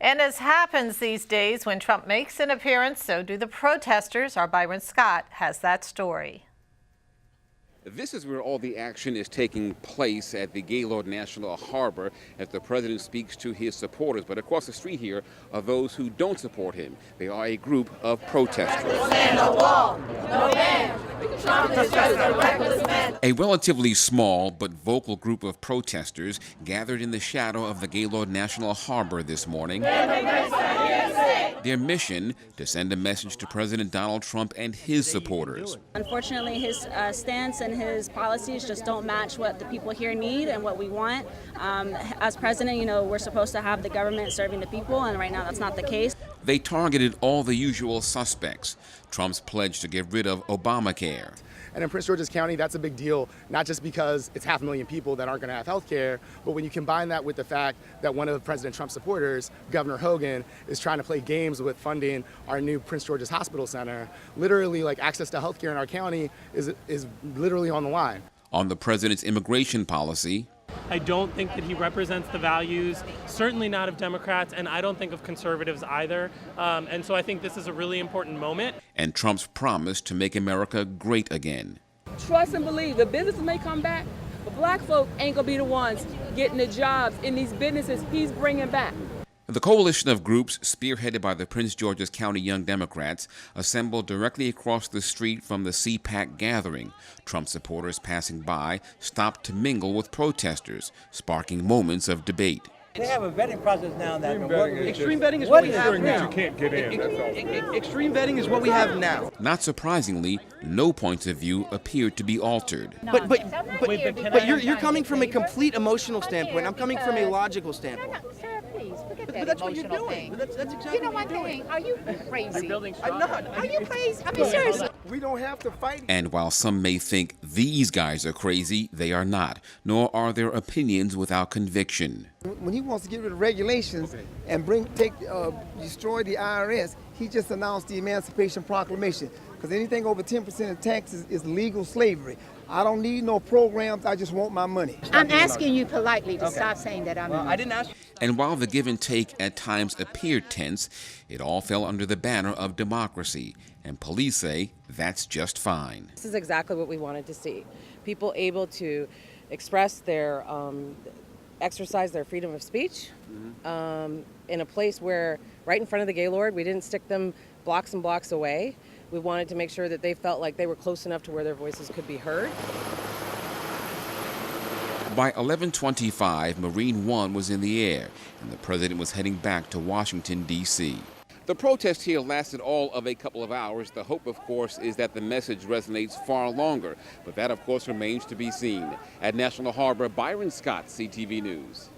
And as happens these days, when Trump makes an appearance, so do the protesters. Our Byron Scott has that story. This is where all the action is taking place at the Gaylord National Harbor as the president speaks to his supporters. But across the street here are those who don't support him. They are a group of protesters. A relatively small but vocal group of protesters gathered in the shadow of the Gaylord National Harbor this morning. Their mission, to send a message to President Donald Trump and his supporters. Unfortunately, his stance and his policies just don't match what the people here need and what we want. As president, you know, we're supposed to have the government serving the people, and right now that's not the case. They targeted all the usual suspects. Trump's pledge to get rid of Obamacare. And in Prince George's County, that's a big deal, not just because it's 500,000 people that aren't going to have health care, but when you combine that with the fact that one of President Trump's supporters, Governor Hogan, is trying to play games with funding our new Prince George's Hospital Center, literally, like, access to health care in our county is literally on the line. On the president's immigration policy, I don't think that he represents the values, certainly not of Democrats, and I don't think of conservatives either. And so I think this is a really important moment. And Trump's promise to make America great again. Trust and believe the businesses may come back, but black folk ain't gonna be the ones getting the jobs in these businesses he's bringing back. The coalition of groups, spearheaded by the Prince George's County Young Democrats, assembled directly across the street from the CPAC gathering. Trump supporters passing by stopped to mingle with protesters, sparking moments of debate. They have a vetting process now. Extreme vetting is what we have now. You can't get in. Extreme vetting is what we have now. Not surprisingly, no points of view appeared to be altered. But you're coming from a complete emotional standpoint. I'm coming from a logical standpoint. But that's what you're doing. That's exactly what you're doing. Are you crazy? I'm not. Are you crazy? I mean, seriously. We don't have to fight. And while some may think these guys are crazy, they are not, nor are their opinions without conviction. When he wants to get rid of regulations and destroy the IRS, he just announced the Emancipation Proclamation. Because anything over 10% of taxes is legal slavery. I don't need no programs, I just want my money. I'm asking you politely to stop saying that I didn't ask you. And while the give and take at times appeared tense, it all fell under the banner of democracy. And police say that's just fine. This is exactly what we wanted to see. People able to express their, exercise their freedom of speech in a place where, right in front of the Gaylord, we didn't stick them blocks and blocks away. We wanted to make sure that they felt like they were close enough to where their voices could be heard. By 11:25, Marine One was in the air, and the president was heading back to Washington, D.C. The protest here lasted all of a couple of hours. The hope, of course, is that the message resonates far longer, but that, of course, remains to be seen. At National Harbor, Byron Scott, CTV News.